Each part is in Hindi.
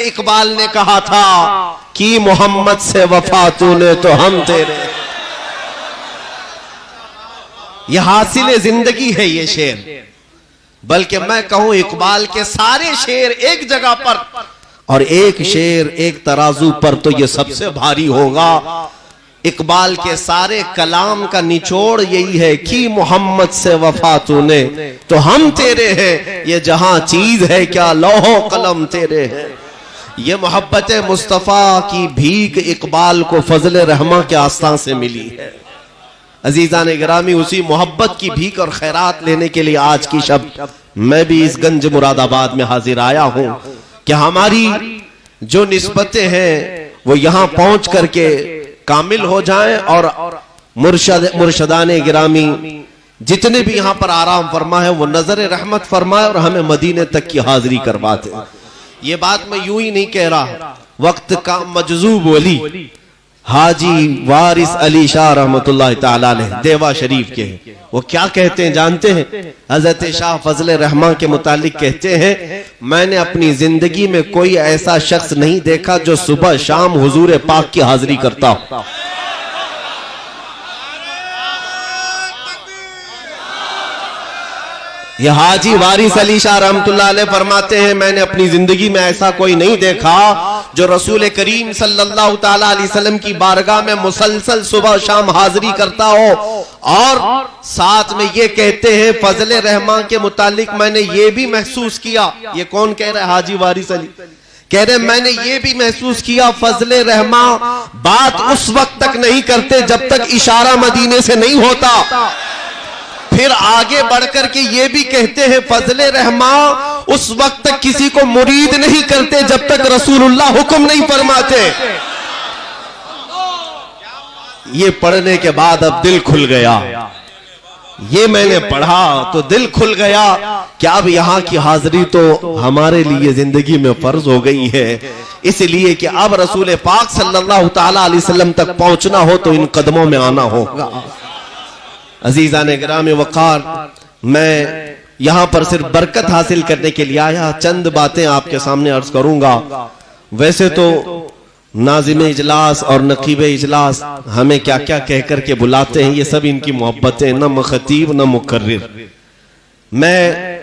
के इकबाल ने कहा था कि मोहम्मद से वफा तूने तो हम तेरे। यह हासिल जिंदगी है ये शेर, बल्कि मैं कहूं इकबाल के सारे शेर एक जगह पर और एक शेर एक तराजू पर तो ये सबसे भारी होगा। इकबाल के सारे कलाम का निचोड़ यही है कि मोहम्मद से वफा तूने तो हम तेरे हैं, ये जहां चीज है क्या लौहो कलम तेरे हैं। ये मोहब्बत मुस्तफ़ा की भीख इकबाल को फजल रहमा के आस्था से मिली है। अजीजान गिरामी, उसी मोहब्बत की भीख और खैरात लेने के लिए आज की शब मैं भी इस गंज मुरादाबाद में हाजिर आया हूं कि हमारी जो निस्बतें हैं वो यहां पहुंच करके कामिल हो जाएं और मुर्शदाने गिरामी जितने भी यहां पर आराम फरमा है वो नजर रहमत फरमाए और हमें मदीने तक की हाजिरी करवाते। ये बात मैं यूं ही नहीं कह रहा, वक्त का मजजूब वली हाजी वारिस अली शाह रहमतुल्लाह ताला अलैह देवा शरीफ के वो क्या कहते हैं जानते हैं? हजरत शाह फजल रहमान के मुतालिक कहते हैं, मैंने अपनी जिंदगी में कोई ऐसा शख्स नहीं देखा जो सुबह शाम हुजूर पाक की हाजिरी करता हो। यह हाजी वारिस अली शाह रहमतुल्लाह अलैह फरमाते हैं, मैंने अपनी जिंदगी में ऐसा कोई नहीं देखा जो रसूल करीम सल्लल्लाहु ताला अलैहि वसल्लम की बारगाह में मुसलसल सुबह शाम हाजिरी करता हो। और साथ में ये कहते हैं फजल रहमान के मुतालिक, मैंने ये भी महसूस किया, ये कौन कह रहा है? हाजी वारिस अली कह रहे, मैंने ये भी महसूस किया फजल रहमान बात उस वक्त तक नहीं करते जब तक इशारा मदीने से नहीं होता। फिर आगे बढ़कर के ये भी कहते हैं फजले रहमान उस वक्त तक किसी को मुरीद नहीं करते जब तक रसूलुल्लाह हुक्म नहीं फरमाते। ये पढ़ने के बाद अब दिल खुल गया, ये मैंने पढ़ा तो दिल खुल गया कि अब यहाँ की हाजिरी तो हमारे लिए जिंदगी में फर्ज हो गई है, इसलिए कि अब रसूल पाक सल्लल्लाहु ताला अलैहि वसल्लम तक पहुंचना हो तो इन कदमों में आना होगा। अजीजाने गिरामी वक़ार, मैं यहां पर सिर्फ बरकत हासिल करने के लिए आया, चंद बातें आपके सामने अर्ज करूंगा। वैसे तो नाज़िम इजलास और नकीब इजलास हमें क्या क्या कह करके बुलाते हैं, ये सब इनकी मोहब्बतें, न खतीब न मुकर्रिर। मैं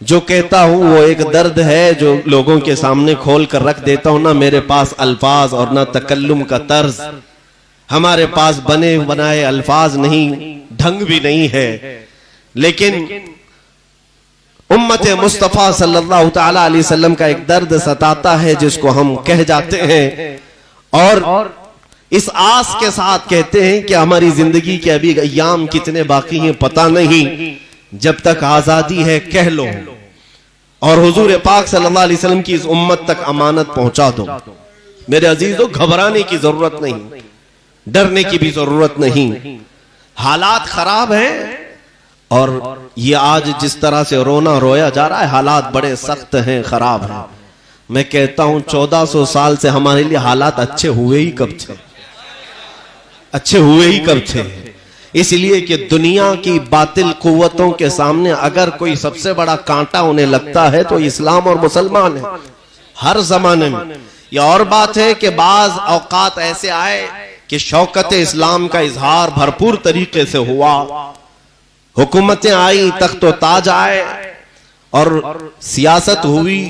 जो कहता हूं वो एक दर्द है जो लोगों के सामने खोल कर रख देता हूं। ना मेरे पास अल्फाज और ना तकल्लुम का तर्ज, हमारे पास बने बनाए अल्फाज नहीं, ढंग भी नहीं है, लेकिन उम्मत मुस्तफ़ा सल्लल्लाहु ताला अलैहि वसल्लम का एक दर्द सताता है जिसको हम कह जाते हैं और इस आस के साथ कहते हैं कि हमारी जिंदगी के अभी अय्याम कितने बाकी हैं पता नहीं, जब तक आजादी है कह लो और हुजूर पाक सल्लल्लाहु अलैहि वसल्लम की इस उम्मत तक अमानत पहुंचा दो। मेरे अजीजों, घबराने की जरूरत नहीं, डरने की भी जरूरत नहीं। हालात खराब हैं और ये आज जिस तरह से रोना रोया जा रहा है, हालात बड़े सख्त हैं, खराब हैं। मैं कहता हूं 1400 साल से हमारे लिए हालात अच्छे हुए ही कब थे? अच्छे हुए ही कब थे? इसलिए कि दुनिया की बातिल कुव्वतों के सामने अगर कोई सबसे बड़ा कांटा उन्हें लगता है तो इस्लाम और मुसलमान है, हर जमाने में। यह और बात है कि बाज औकात ऐसे आए कि शौकत इस्लाम का इजहार भरपूर तरीके से हुआ, हुकूमतें आई, तख्तो ताज आए और सियासत हुई,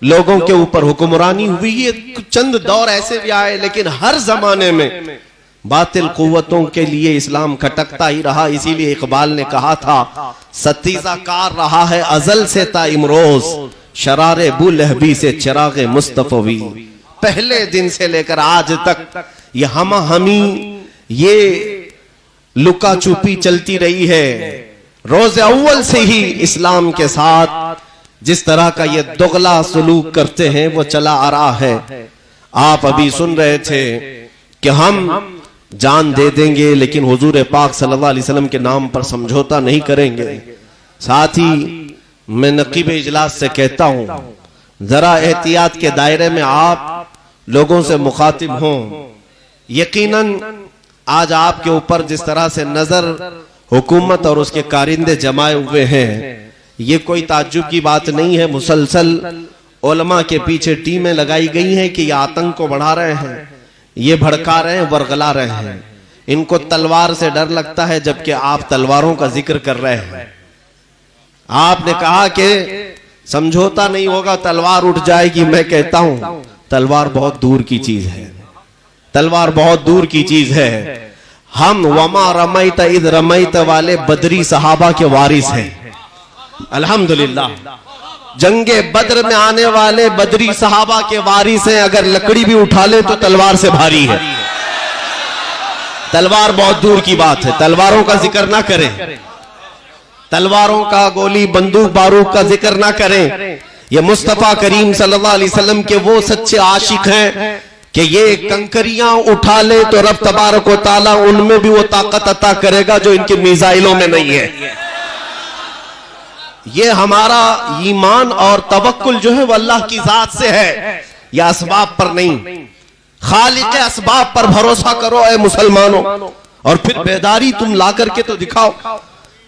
लोगों के ऊपर हुक्मरानी हुई। ये चंद दौर ऐसे भी आए, लेकिन हर जमाने में बातिल कुव्वतों के लिए इस्लाम खटकता ही रहा। इसीलिए इकबाल ने कहा था, सतीजा कार रहा है अजल से ता इमरोज, शरारे बुलहबी से चिरागे मुस्तफवी। पहले दिन से लेकर आज तक ये हम हमी, ये लुका छुपी चलती रही है। रोज अव्वल से ही इस्लाम के साथ जिस तरह का ये दुगला सलूक करते हैं वो चला आ रहा है। आप अभी सुन रहे थे कि हम जान दे देंगे लेकिन हुजूर पाक सल्लल्लाहु अलैहि वसल्लम के नाम पर समझौता नहीं करेंगे। साथ ही मैं नकीब इजलास से कहता हूं, जरा एहतियात के दायरे में आप लोगों से मुखातिब हों। यकीनन आज आपके ऊपर जिस तरह से नजर हुकूमत और उसके कारिंदे जमाए हुए हैं, ये कोई ताज्जुब की बात नहीं है। मुसलसल उलमा के पीछे टीमें लगाई गई हैं कि ये आतंक को बढ़ा रहे हैं, ये भड़का रहे हैं, वर्गला रहे हैं, इनको तलवार से डर लगता है, जबकि आप तलवारों का जिक्र कर रहे हैं। आपने कहा कि समझौता नहीं होगा, तलवार उठ जाएगी। मैं कहता हूं तलवार बहुत दूर की चीज है, तलवार बहुत दूर की चीज है। हम वमा रमैत इद रमैत वाले बदरी सहाबा के वारिस हैं, अल्हम्दुलिल्लाह। जंगे बद्र में आने वाले बदरी सहाबा के वारिस हैं। अगर लकड़ी भी उठा ले तो तलवार से भारी है। तलवार बहुत दूर की बात है, तलवारों का जिक्र ना करें, तलवारों का, गोली बंदूक बारूद का जिक्र ना करें। ये मुस्तफा करीम सल्लल्लाहु अलैहि वसल्लम के वो सच्चे आशिक हैं कि ये कंकरियां उठा ले तो रब तबारक व तआला उनमें भी वो ताकत अता करेगा जो इनके मिसाइलों में नहीं है। ये हमारा ईमान और तवक्कुल जो है वो अल्लाह की जात से है, या असबाब पर नहीं। खालिक असबाब पर भरोसा करो ए मुसलमानों, और फिर बेदारी तुम ला करके तो दिखाओ।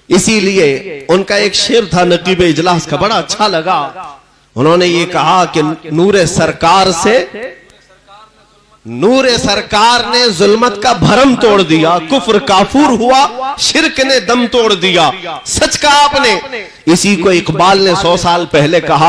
इसीलिए उनका एक शेर था नकीब इजलास का, बड़ा अच्छा लगा। उन्होंने ये कहा कि नूरे सरकार ने जुल्मत का भरम तोड़ दिया, कुफ्र काफूर हुआ, शिरक ने दम तोड़ दिया। सच कहा आपने। इसी को इकबाल ने 100 साल पहले कहा।